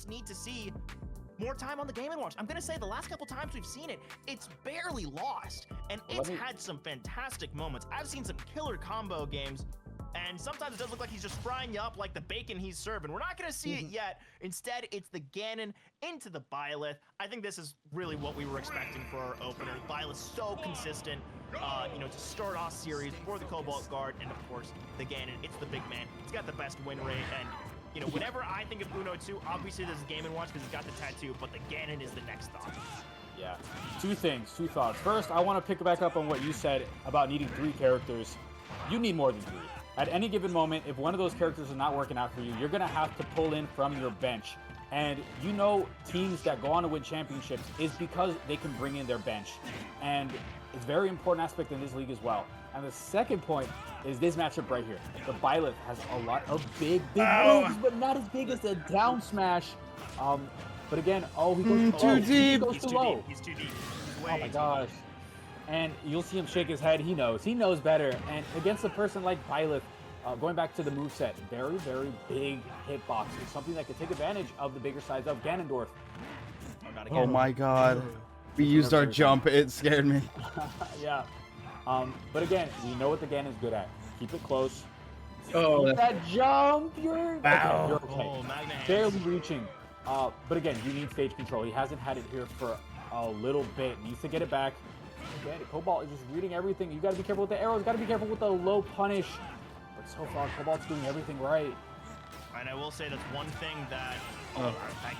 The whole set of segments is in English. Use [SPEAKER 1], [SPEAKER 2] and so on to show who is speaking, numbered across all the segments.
[SPEAKER 1] just need to see more time on the Game & Watch. I'm gonna say the last couple times we've seen it, it's barely lost, and it's had some fantastic moments. I've seen some killer combo games, and sometimes it does look like he's just frying you up like the bacon he's serving. We're not gonna see it yet. Instead, it's the Ganon into the Byleth. I think this is really what we were expecting for our opener. Byleth so consistent, you know, to start off series for the Cobalt guard, and of course, the Ganon. It's the big man. He's got the best win rate, and you know, whenever I think of Uno 2, obviously there's a Game & Watch because he's got the tattoo, but the Ganon is the next thought.
[SPEAKER 2] Yeah. Two thoughts. First, I want to pick back up on what you said about needing 3 characters. You need more than 3. At any given moment, if one of those characters is not working out for you, you're going to have to pull in from your bench. And you know, teams that go on to win championships is because they can bring in their bench. And it's a very important aspect in this league as well. And the second point is this matchup right here. The Byleth has a lot of big moves, but not as big as the down smash. But again, he goes
[SPEAKER 3] too deep.
[SPEAKER 2] He goes too low.
[SPEAKER 1] He's too deep.
[SPEAKER 2] Oh my gosh. And you'll see him shake his head. He knows better. And against a person like Byleth, going back to the moveset, very, very big hitboxes. Something that could take advantage of the bigger size of Ganondorf.
[SPEAKER 3] Oh my god. We used our jump. It scared me.
[SPEAKER 2] Yeah. But again, we know what the Ganon's good at. Keep it close.
[SPEAKER 3] Oh,
[SPEAKER 2] that jump! You're
[SPEAKER 3] wow.
[SPEAKER 2] You're okay. Barely reaching. But again, you need stage control. He hasn't had it here for a little bit. Needs to get it back. Again, Cobalt is just reading everything. You got to be careful with the arrows. Got to be careful with the low punish. But so far, Cobalt's doing everything right.
[SPEAKER 1] And I will say that's one thing that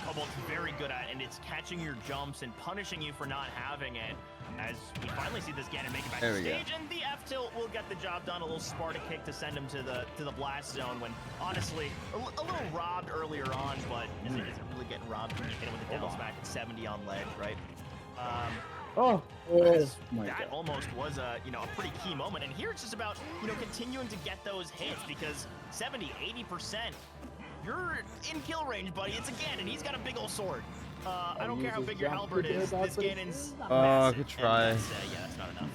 [SPEAKER 1] Cobalt's very good at, and it's catching your jumps and punishing you for not having it. As we finally see this Ganon make it back to stage, and the F tilt will get the job done. A little Sparta kick to send him to the blast zone. When honestly, a little robbed earlier on, but is it really getting robbed when you hit him with a down smack at 70 on ledge, right? That almost was a a pretty key moment. And here it's just about continuing to get those hits, because 70-80%. You're in kill range, buddy. It's a Ganon. He's got a big old sword. I don't care how big your halberd is. This Ganon's massive.
[SPEAKER 3] Good try.
[SPEAKER 1] And that's not enough.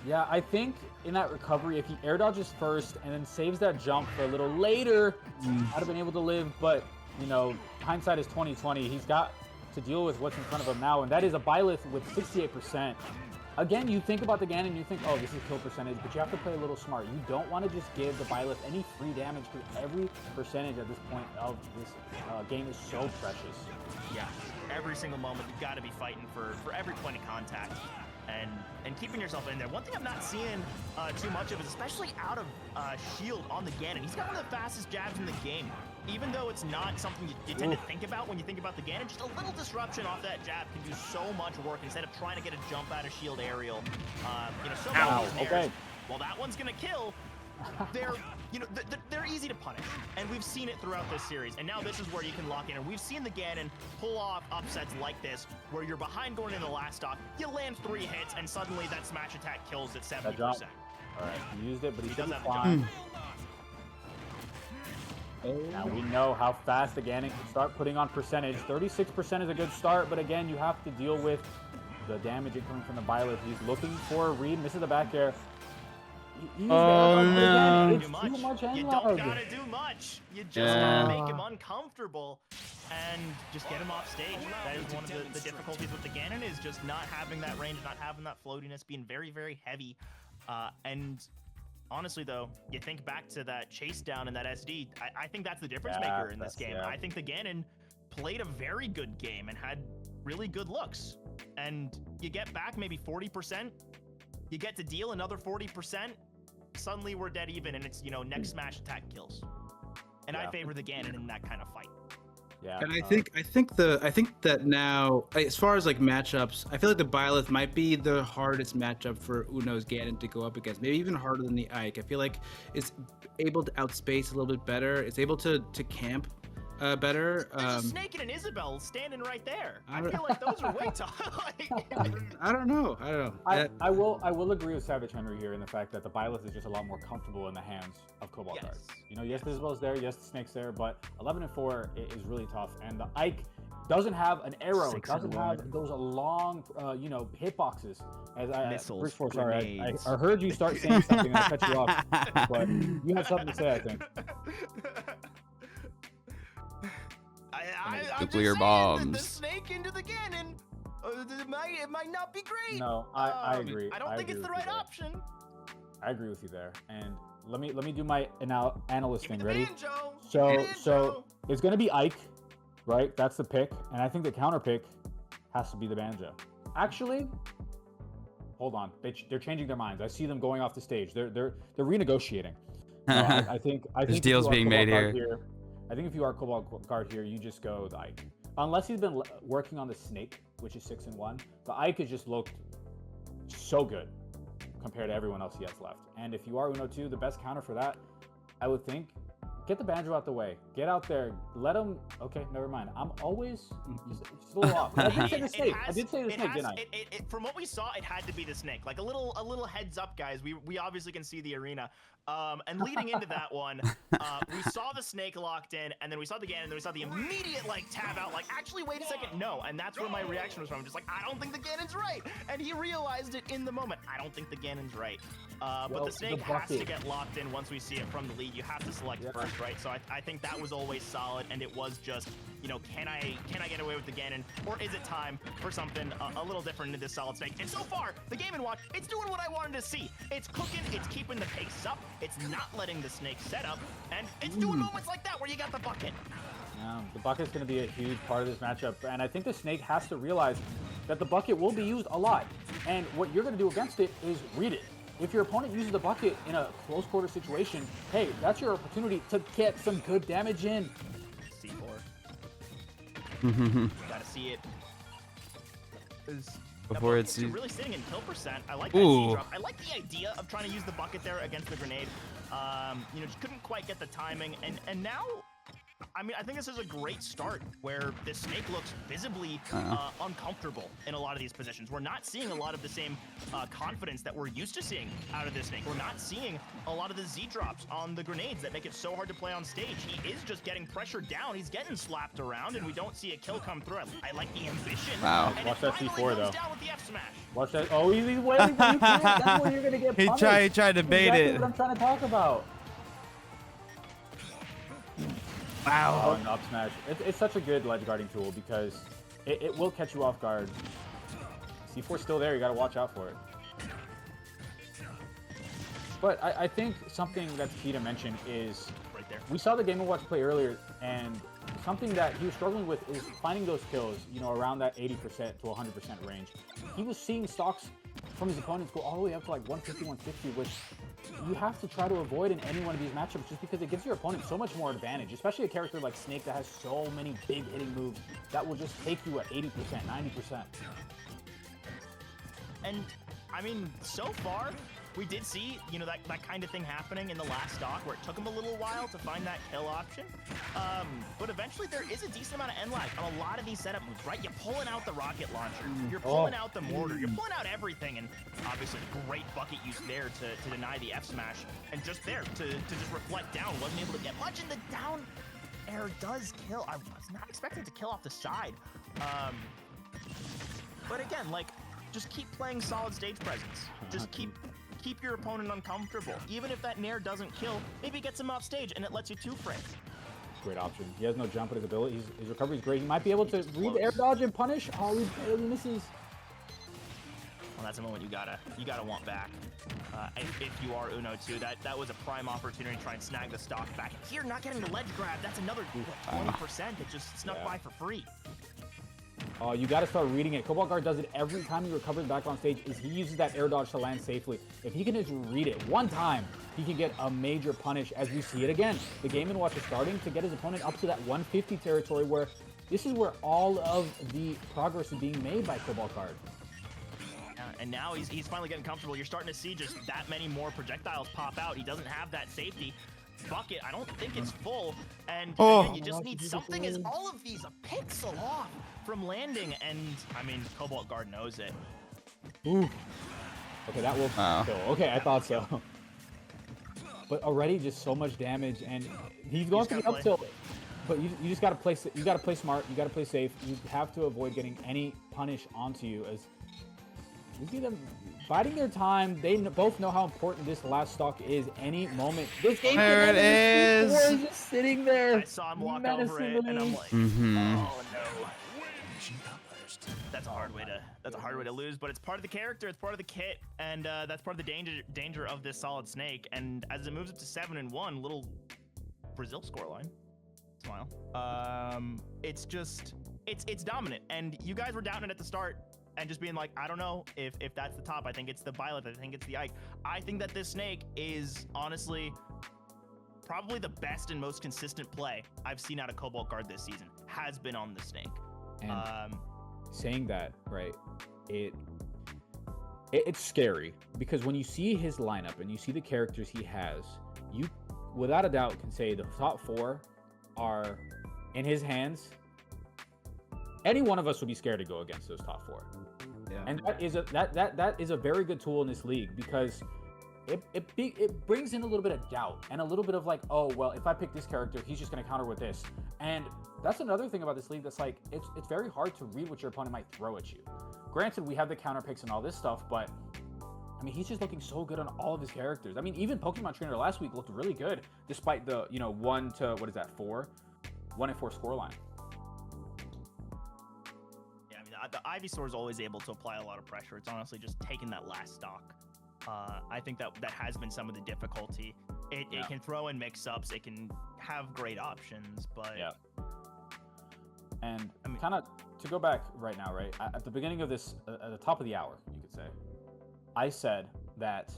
[SPEAKER 2] Yeah, I think in that recovery, if he air dodges first and then saves that jump for a little later, I'd have been able to live. But, hindsight is 20/20. He's got to deal with what's in front of him now, and that is a Byleth with 68%. Again, you think about the Ganon, you think, this is kill percentage, but you have to play a little smart. You don't want to just give the Byleth any free damage, because every percentage at this point of this game is so precious.
[SPEAKER 1] Yeah, every single moment you've got to be fighting for every point of contact and keeping yourself in there. One thing I'm not seeing too much of is especially out of shield on the Ganon. He's got one of the fastest jabs in the game. Even though it's not something you tend to think about when you think about the Ganon, just a little disruption off that jab can do so much work instead of trying to get a jump out of shield aerial. So many of these nairs, well, that one's gonna kill. They're easy to punish, and we've seen it throughout this series. And now this is where you can lock in. And we've seen the Ganon pull off upsets like this, where you're behind going into the last stock, you land 3 hits, and suddenly that smash attack kills at 70%.
[SPEAKER 2] All right, he used it, but he
[SPEAKER 1] doesn't
[SPEAKER 2] didn't
[SPEAKER 1] have
[SPEAKER 2] fine. Now we know how fast the Ganon can start putting on percentage. 36% is a good start, but again, you have to deal with the damage coming from the Byleth. He's looking for a read, misses the back air.
[SPEAKER 3] No.
[SPEAKER 1] You don't gotta do much. You just gotta make him uncomfortable and just get him off stage. That is one of the difficulties with the Ganon, is just not having that range, not having that floatiness, being very, very heavy. And honestly, though, you think back to that chase down and that SD, I think that's the difference maker in this game.
[SPEAKER 2] Yeah.
[SPEAKER 1] I think the Ganon played a very good game and had really good looks. And you get back maybe 40%, you get to deal another 40%, suddenly we're dead even, and it's, next smash attack kills. And I favor the Ganon in that kind of fight.
[SPEAKER 2] Yeah.
[SPEAKER 4] And I think that now, as far as like matchups, I feel like the Byleth might be the hardest matchup for Uno's Ganon to go up against. Maybe even harder than the Ike. I feel like it's able to outspace a little bit better. It's able to camp better.
[SPEAKER 1] There's a Snake and an Isabelle standing right there. I feel like those are way tough.
[SPEAKER 4] I don't know.
[SPEAKER 2] I will agree with Savage Henry here in the fact that the Byleth is just a lot more comfortable in the hands of Cobalt guards. Yes, the Isabelle's there, yes, the Snake's there, but 11-4 is really tough. And the Ike doesn't have an arrow. It doesn't have those long, hitboxes.
[SPEAKER 1] Missiles,
[SPEAKER 2] I heard you start saying something and I cut you off, but you have something to say, I think.
[SPEAKER 1] I'm
[SPEAKER 3] nuclear
[SPEAKER 1] just saying that the
[SPEAKER 3] bombs.
[SPEAKER 1] snake into the cannon. It might not be great.
[SPEAKER 2] No, I agree.
[SPEAKER 1] I don't think it's the right option.
[SPEAKER 2] I agree with you there. And let me do my analyst
[SPEAKER 1] Give me
[SPEAKER 2] thing.
[SPEAKER 1] the
[SPEAKER 2] Ready?
[SPEAKER 1] banjo.
[SPEAKER 2] So it's gonna be Ike, right? That's the pick, and I think the counter pick has to be the banjo. Actually, hold on, they're changing their minds. I see them going off the stage. They're renegotiating. No, I think
[SPEAKER 3] There's
[SPEAKER 2] if
[SPEAKER 3] deals
[SPEAKER 2] you are
[SPEAKER 3] being
[SPEAKER 2] Cobalt
[SPEAKER 3] made
[SPEAKER 2] Guard
[SPEAKER 3] here.
[SPEAKER 2] I think if you are Cobalt Guard here, you just go the Ike. Unless he's been working on the snake, which is 6-1, the Ike has just looked so good compared to everyone else he has left. And if you are Uno 2, the best counter for that, I would think, get the banjo out the way. Get out there. Let him. Okay, never mind. I'm always just a little off. I did say the snake. I did say the snake, didn't I?
[SPEAKER 1] From what we saw, it had to be the snake. Like a little heads up, guys. We obviously can see the arena. And leading into that one, we saw the snake locked in, and then we saw the Ganon, and then we saw the immediate tab out. Like, actually, wait a second, no. And that's where my reaction was from. I'm just like, I don't think the Ganon's right. And he realized it in the moment. I don't think the Ganon's right. But the snake has to get locked in once we see it from the lead. You have to select first, right? So I think that was always solid, and it was just, you know, can I get away with the Ganon, or is it time for something a little different in this solid snake? And so far, the Game & Watch, it's doing what I wanted to see. It's cooking, it's keeping the pace up, it's not letting the snake set up, and it's doing moments like that where you got the bucket.
[SPEAKER 2] Yeah, the bucket's going to be a huge part of this matchup, and I think the snake has to realize that the bucket will be used a lot, and what you're going to do against it is read it. If your opponent uses the bucket in a close quarter situation, hey, that's your opportunity to get some good damage in.
[SPEAKER 1] C4. Gotta see it.
[SPEAKER 3] Before it's
[SPEAKER 1] really sitting in kill percent. I like that C-drop. I like the idea of trying to use the bucket there against the grenade. You know, just couldn't quite get the timing, and now, I mean, I think this is a great start where the snake looks visibly uncomfortable in a lot of these positions. We're not seeing a lot of the same confidence that we're used to seeing out of this snake. We're not seeing a lot of the Z-drops on the grenades that make it so hard to play on stage. He is just getting pressured down. He's getting slapped around, and we don't see a kill come through. I like the ambition.
[SPEAKER 3] Wow.
[SPEAKER 1] And
[SPEAKER 2] Watch that C4, though.
[SPEAKER 1] down with the F smash.
[SPEAKER 2] Watch that. Oh, he's waiting for you. That's where you're going to get punished.
[SPEAKER 3] He tried to bait
[SPEAKER 2] exactly
[SPEAKER 3] it.
[SPEAKER 2] what I'm trying to talk about.
[SPEAKER 3] Wow.
[SPEAKER 2] Oh, and up smash. It's such a good ledge guarding tool because it will catch you off guard. C4's still there. You got to watch out for it. But I think something that's key to mention is
[SPEAKER 1] Right there.
[SPEAKER 2] we saw the Game & Watch play earlier, and something that he was struggling with is finding those kills, you know, around that 80% to 100% range. He was seeing stocks from his opponents go all the way up to like 150, 160, which you have to try to avoid in any one of these matchups just because it gives your opponent so much more advantage, especially a character like Snake that has so many big hitting moves that will just take you at 80%, 90%.
[SPEAKER 1] And, I mean, so far, we did see, you know, that kind of thing happening in the last stock where it took him a little while to find that kill option. But eventually there is a decent amount of end lag on a lot of these setup moves, right? You're pulling out the rocket launcher, you're pulling out the mortar, you're pulling out everything, and obviously great bucket use there to deny the F smash, and just there to just reflect down, wasn't able to get much, and the down air does kill. I was not expecting to kill off the side. But again, like, just keep playing solid stage presence. Just keep your opponent uncomfortable. Even if that nair doesn't kill, maybe it gets him off stage and it lets you 2-frame.
[SPEAKER 2] Great option. He has no jump, but his ability, his recovery is great. He might be able to read air dodge and punish. Oh, he barely misses.
[SPEAKER 1] Well, that's a moment you gotta want back. If you are Uno 2, that was a prime opportunity to try and snag the stock back. Here, not getting the ledge grab, that's another 20% that just snuck by for free.
[SPEAKER 2] You got to start reading it. Cobalt Guard does it every time he recovers back on stage. Is he uses that air dodge to land safely. If he can just read it one time, he can get a major punish. As we see it again, the Game & Watch is starting to get his opponent up to that 150 territory, where this is where all of the progress is being made by Cobalt Guard.
[SPEAKER 1] And now he's finally getting comfortable. You're starting to see just that many more projectiles pop out. He doesn't have that safety. Bucket, I don't think it's full, and again, you just need something, as all of these a pixel off from landing, and I mean, Cobalt Guard knows it.
[SPEAKER 2] Ooh. Okay, that will kill. Okay, I thought so. But already just so much damage, and he's going for the up tilt. But you just gotta play. You gotta play smart. You gotta play safe. You have to avoid getting any punish onto you, as You see them biding their time. They both know how important this last stock is. Any moment. This game
[SPEAKER 3] There it is.
[SPEAKER 2] is just sitting there.
[SPEAKER 1] I saw him walk over it, and I'm like,
[SPEAKER 3] Mm-hmm.
[SPEAKER 1] oh no. That's a hard way to lose, but it's part of the character, it's part of the kit, and that's part of the danger of this solid snake. And as it moves up to 7-1, little Brazil scoreline. Smile. It's just it's dominant, and you guys were doubting it at the start and just being like, I don't know if that's the top. I think it's the Violet. I think it's the Ike. I think that this snake is honestly probably the best and most consistent play I've seen out of Cobalt Guard this season. Has been on the snake.
[SPEAKER 2] And saying that, right, it's scary because when you see his lineup and you see the characters he has, you without a doubt can say the top 4 are in his hands. Any one of us would be scared to go against those top 4.
[SPEAKER 4] Yeah.
[SPEAKER 2] And that is a very good tool in this league because it brings in a little bit of doubt and a little bit of like, oh well, if I pick this character, he's just going to counter with this. And that's another thing about this league that's like it's very hard to read what your opponent might throw at you. Granted, we have the counter picks and all this stuff, but I mean, he's just looking so good on all of his characters. I mean, even Pokemon Trainer last week looked really good despite the 1 to 4 scoreline.
[SPEAKER 1] Yeah, I mean, the Ivysaur is always able to apply a lot of pressure. It's honestly just taking that last stock. I think that has been some of the difficulty. It can throw in mix-ups. It can have great options, but
[SPEAKER 2] yeah. And I mean, kind of to go back right now, right at the beginning of this, at the top of the hour, you could say, I said that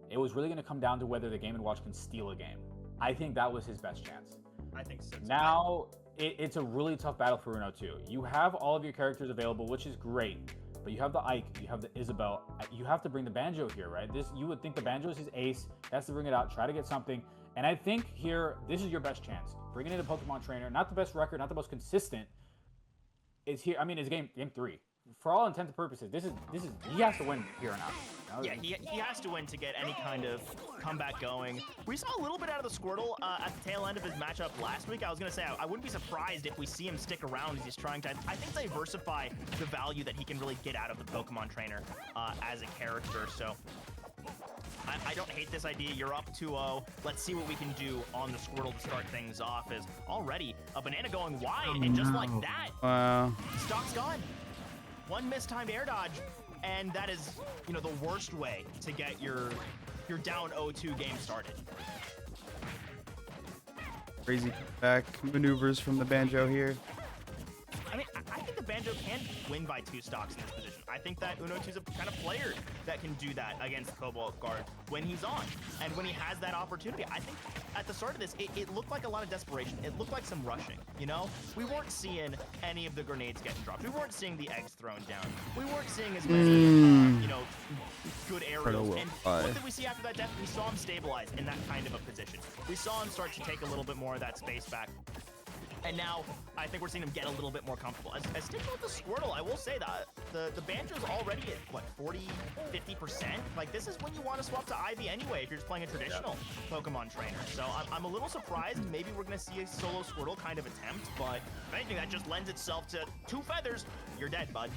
[SPEAKER 2] it was really going to come down to whether the Game & Watch can steal a game. I think that was his best chance.
[SPEAKER 1] I think so.
[SPEAKER 2] Now it's a really tough battle for Uno too. You have all of your characters available, which is great. But you have the Ike, you have the Isabel, you have to bring the Banjo here, right? You would think the Banjo is his ace, has to bring it out, try to get something. And I think here, this is your best chance. Bringing in a Pokemon Trainer, not the best record, not the most consistent. It's here, I mean, it's game 3. For all intents and purposes, this is he has to win here or not.
[SPEAKER 1] Yeah, he has to win to get any kind of comeback going. We saw a little bit out of the Squirtle at the tail end of his matchup last week. I was going to say, I wouldn't be surprised if we see him stick around as he's trying to, I think, diversify the value that he can really get out of the Pokemon Trainer as a character. So I don't hate this idea. You're up 2-0. Let's see what we can do on the Squirtle to start things off. Is already a banana going wide, and just like that, stock's gone. One mistimed air dodge, and that is, the worst way to get your down 0-2 game started.
[SPEAKER 3] Crazy back maneuvers from the Banjo here.
[SPEAKER 1] I mean, I think the Banjo can win by 2 stocks in this position. I think that Uno2's a kind of player that can do that against Cobalt Guard when he's on. And when he has that opportunity, I think at the start of this, it looked like a lot of desperation. It looked like some rushing, We weren't seeing any of the grenades getting dropped. We weren't seeing the eggs thrown down. We weren't seeing as many, good aerials. And what did we see after that death? We saw him stabilize in that kind of a position. We saw him start to take a little bit more of that space back. And now, I think we're seeing him get a little bit more comfortable. As sticking with the Squirtle, I will say that the Banjo's already at, what, 40, 50%? Like, this is when you want to swap to Ivy anyway if you're just playing a traditional Pokemon Trainer. So I'm a little surprised. Maybe we're going to see a solo Squirtle kind of attempt, but if anything, that just lends itself to 2 feathers. You're dead, bud.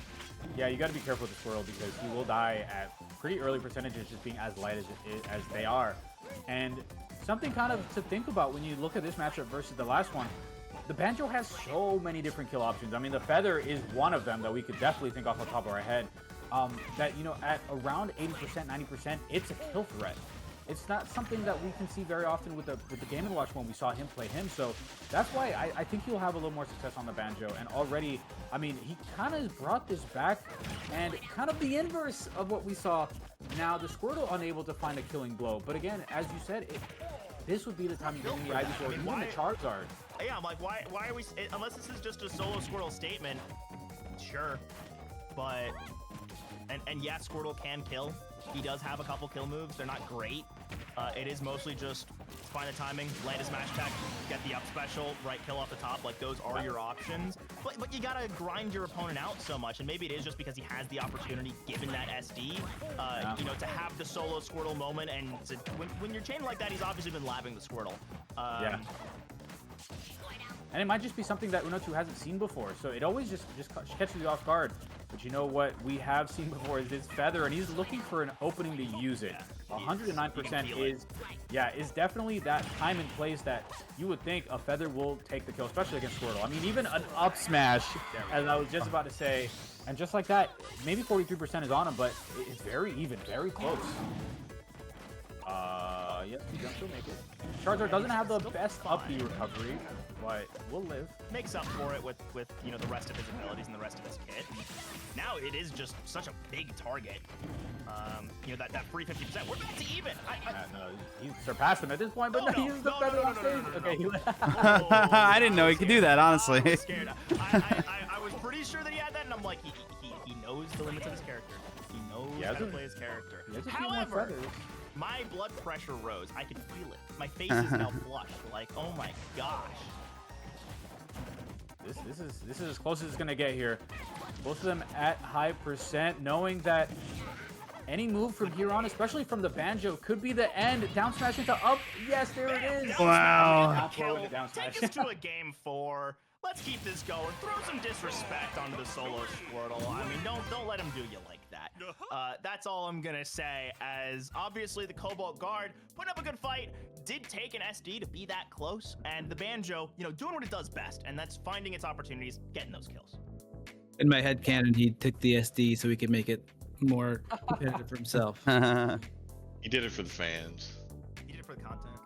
[SPEAKER 2] Yeah, you got to be careful with the Squirtle because he will die at pretty early percentages just being as light as they are. And something kind of to think about when you look at this matchup versus the last one, the Banjo has so many different kill options. I mean, the Feather is one of them that we could definitely think off the top of our head. That, at around 80%, 90%, it's a kill threat. It's not something that we can see very often with the Game & Watch when we saw him play him. So that's why I think he'll have a little more success on the Banjo. And already, I mean, he kind of brought this back and kind of the inverse of what we saw. Now, the Squirtle unable to find a killing blow. But again, as you said, this would be the time you bring the Ivysaur, even the Charizard.
[SPEAKER 1] Yeah, I'm like, why are we, unless this is just a solo Squirtle statement, sure. But, and yeah, Squirtle can kill. He does have a couple kill moves. They're not great. It is mostly just find the timing, land a smash attack, get the up special, right kill off the top. Like, those are your options. But you gotta grind your opponent out so much, and maybe it is just because he has the opportunity, given that SD, to have the solo Squirtle moment. And when you're chaining like that, he's obviously been labbing the Squirtle.
[SPEAKER 2] And it might just be something that Uno 2 hasn't seen before. So it always just catches you off guard. But you know what we have seen before is this Feather, and he's looking for an opening to use it. 109% is definitely that time and place that you would think a Feather will take the kill, especially against Squirtle. I mean, even an up smash, as I was just about to say, and just like that, maybe 43% is on him, but it's very even, very close. Yes, he does still make it. Charizard doesn't have the best up B recovery, but will live.
[SPEAKER 1] Makes up for it with you know, the rest of his abilities and the rest of his kit. Now it is just such a big target. You know, that free 50%. We're back to even.
[SPEAKER 2] No, he surpassed him at this point, but no, he's the Feather on stage. Okay,
[SPEAKER 3] I didn't know he could do that, honestly.
[SPEAKER 1] I was scared. I was pretty sure that he had that, and I'm like, he knows the limits of his character. He knows how to play his character. However, my blood pressure rose. I could feel it. My face is now flushed. Like, oh my gosh.
[SPEAKER 2] This is as close as it's gonna get here. Both of them at high percent, knowing that any move from here on, especially from the Banjo, could be the end. Down smash into up. Yes, there it is.
[SPEAKER 3] Wow.
[SPEAKER 1] Take us to a game 4. Let's keep this going. Throw some disrespect onto the solo Squirtle. I mean, don't let him do you like that. That's all I'm gonna say, as obviously the Cobalt guard put up a good fight, did take an SD to be that close, and the Banjo, you know, doing what it does best, and that's finding its opportunities, getting those kills.
[SPEAKER 4] In my head canon, he took the SD so he could make it more competitive for himself.
[SPEAKER 5] He did it for the fans.
[SPEAKER 1] He did it for the content.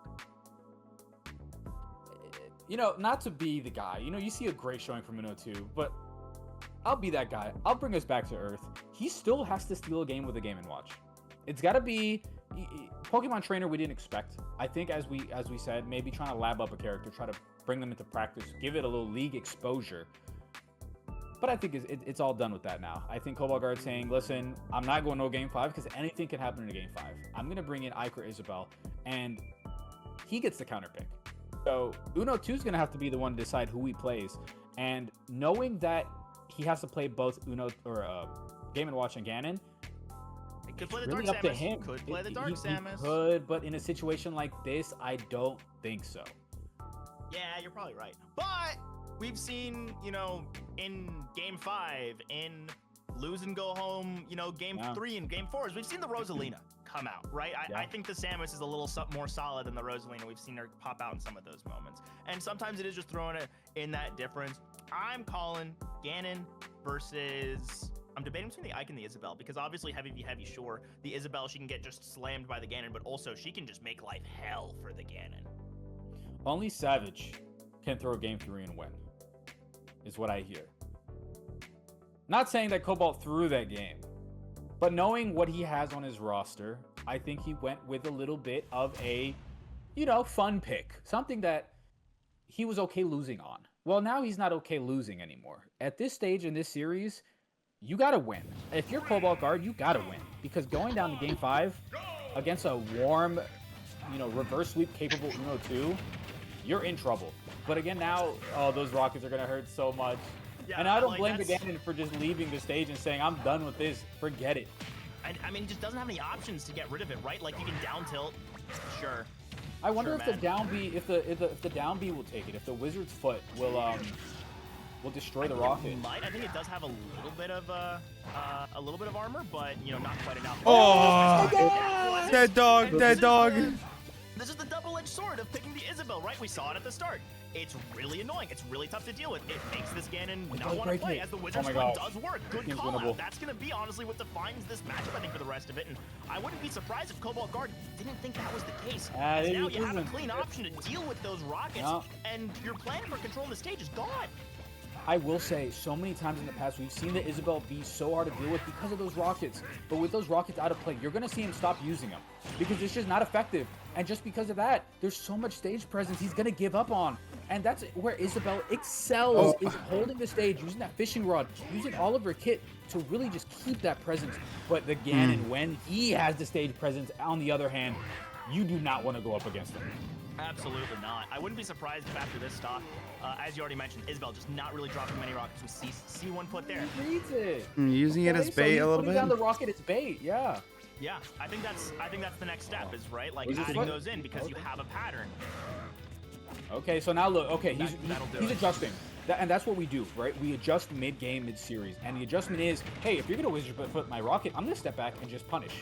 [SPEAKER 2] You know, not to be the guy, you know, you see a great showing from Uno 2, but I'll be that guy. I'll bring us back to earth. He still has to steal a game with a Game & Watch. It's got to be Pokemon Trainer we didn't expect. I think as we said, maybe trying to lab up a character, try to bring them into practice, give it a little league exposure. But I think it's all done with that now. I think Cobalt Guard saying, listen, I'm not going no Game 5 because anything can happen in a Game 5. I'm going to bring in Ike or Isabel, and he gets the counter pick. So Uno 2 is going to have to be the one to decide who he plays. And knowing that he has to play both Uno or Game & Watch and Ganon,
[SPEAKER 1] He could play the
[SPEAKER 2] really
[SPEAKER 1] Dark
[SPEAKER 2] up to
[SPEAKER 1] Samus.
[SPEAKER 2] him.
[SPEAKER 1] Could play the Dark Samus.
[SPEAKER 2] He could, but in a situation like this, I don't think so.
[SPEAKER 1] Yeah, you're probably right. But we've seen, you know, in Game 5, in lose and go home, you know, Game 3 and Game 4s, we've seen the Rosalina come out, right? I think the Samus is a little more solid than the Rosalina. We've seen her pop out in some of those moments. And sometimes it is just throwing it in that difference. I'm calling Ganon versus... I'm debating between the Ike and the Isabel, because obviously heavy v heavy, sure. The Isabel, she can get just slammed by the Ganon, but also she can just make life hell for the Ganon.
[SPEAKER 2] Only Savage can throw Game 3 and win, is what I hear. Not saying that Cobalt threw that game, but knowing what he has on his roster, I think he went with a little bit of a, you know, fun pick. Something that he was okay losing on. Well, now he's not okay losing anymore. At this stage in this series, you got to win. If you're Cobalt Guard, you got to win. Because going down to Game 5 against a warm, you know, reverse sweep capable Uno 2, you're in trouble. But again, now, oh, those rockets are going to hurt so much. Yeah, and I don't blame the Ganon for just leaving the stage and saying, I'm done with this. Forget it.
[SPEAKER 1] I mean, he just doesn't have any options to get rid of it, right? Like, you can down tilt. Sure.
[SPEAKER 2] I wonder if the down B, if the down B will take it. If the Wizard's Foot will destroy the rocket.
[SPEAKER 1] I think it does have a little bit of armor, but you know, not quite enough.
[SPEAKER 3] Oh, dead dog, dead dog.
[SPEAKER 1] This is the double-edged sword of picking the Isabel, right? We saw it at the start. It's really annoying. It's really tough to deal with. It makes this Ganon not want to play, as the Wizard's Foot does work. Good call out. That's going to be, honestly, what defines this matchup, I think, for the rest of it. And I wouldn't be surprised if Cobalt Guard didn't think that was the case. As now you have a clean option to deal with those rockets, and your plan for controlling the stage is gone.
[SPEAKER 2] I will say, so many times in the past, we've seen the Isabel be so hard to deal with because of those rockets. But with those rockets out of play, you're going to see him stop using them because it's just not effective. And just because of that, there's so much stage presence he's going to give up on. And that's where Isabel excels, is holding the stage, using that fishing rod, using all of her kit to really just keep that presence. But the Ganon, when he has the stage presence, on the other hand, you do not want to go up against him.
[SPEAKER 1] Absolutely not. I wouldn't be surprised if after this stock, as you already mentioned, Isabel just not really dropping many rockets. We see one put there.
[SPEAKER 2] He reads it.
[SPEAKER 3] Using it as bait a little bit.
[SPEAKER 2] Down the rocket, it's bait. Yeah.
[SPEAKER 1] Yeah, I think that's the next step, is right, like adding those in because you have a pattern.
[SPEAKER 2] Okay, so now look. Okay,
[SPEAKER 1] That'll do
[SPEAKER 2] he's
[SPEAKER 1] it.
[SPEAKER 2] adjusting. And that's what we do, right? We adjust mid-game, mid-series. And the adjustment is, hey, if you're going to wizard foot my rocket, I'm going to step back and just punish.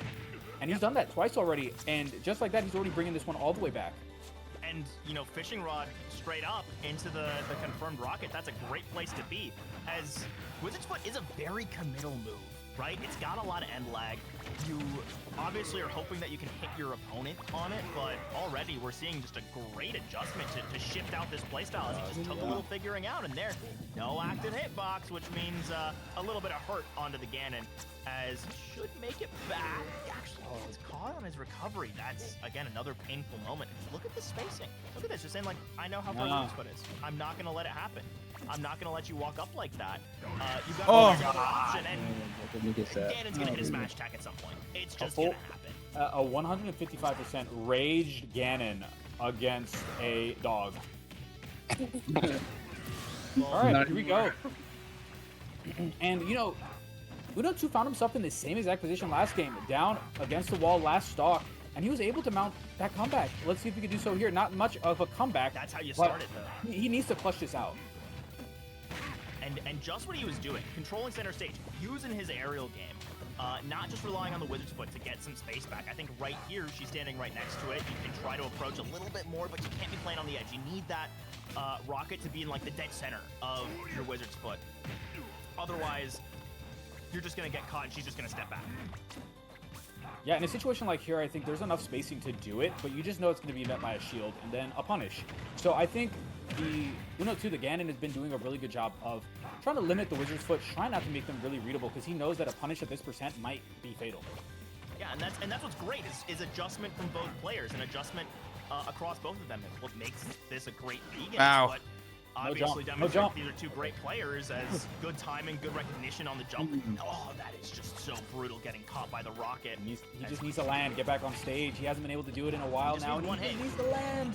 [SPEAKER 2] And he's done that twice already. And just like that, he's already bringing this one all the way back.
[SPEAKER 1] And, you know, fishing rod straight up into the confirmed rocket, that's a great place to be. As Wizard's Foot is a very committal move, right? It's got a lot of end lag. You obviously are hoping that you can hit your opponent on it, but already we're seeing just a great adjustment to shift out this playstyle as he just took a little figuring out, and there, no active hitbox, which means a little bit of hurt onto the Ganon, as should make it back. Actually, he's caught on his recovery. That's, again, another painful moment. Look at the spacing. Look at this. Just saying, like, I know how far Wizard's Foot is. I'm not going to let it happen. I'm not going to let you walk up like that. You've got another option, and Ganon's going to hit a smash attack at some point. It's just going to happen.
[SPEAKER 2] A 155% raged Ganon against a dog. All right, here we go. And, you know, Uno 2 found himself in the same exact position last game, down against the wall last stock, and he was able to mount that comeback. Let's see if we can do so here. Not much of a comeback.
[SPEAKER 1] That's how you start it, though.
[SPEAKER 2] He needs to clutch this out.
[SPEAKER 1] And just what he was doing, controlling center stage, using his aerial game, not just relying on the Wizard's Foot to get some space back. I think right here, she's standing right next to it. You can try to approach a little bit more, but you can't be playing on the edge. You need that rocket to be in like the dead center of your Wizard's Foot. Otherwise, you're just going to get caught and she's just going to step back.
[SPEAKER 2] Yeah, in a situation like here, I think there's enough spacing to do it, but you just know it's going to be met by a shield and then a punish. So I think the Uno 2, the Ganon, has been doing a really good job of trying to limit the Wizard's Foot, trying not to make them really readable, because he knows that a punish at this percent might be fatal.
[SPEAKER 1] Yeah, and that's what's great is adjustment from both players, and adjustment across both of them. What makes this a great vegan, but obviously demonstrates these are two great players as good timing, good recognition on the jump. Oh, that is just so brutal, getting caught by the rocket.
[SPEAKER 2] He just needs to land, get back on stage. He hasn't been able to do it in a while now. He needs to land.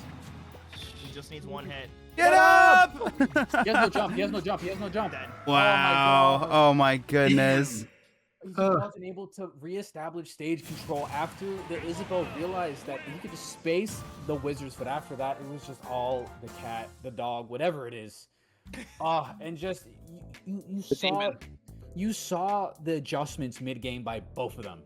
[SPEAKER 1] He just needs one hit.
[SPEAKER 3] Get up!
[SPEAKER 2] He has no jump. He has no jump. He has no jump.
[SPEAKER 3] Wow. Oh my goodness.
[SPEAKER 2] He wasn't able to reestablish stage control after the Isabel realized that he could just space the Wizard's Foot. After that, it was just all the cat, the dog, whatever it is. And just you saw the adjustments mid-game by both of them.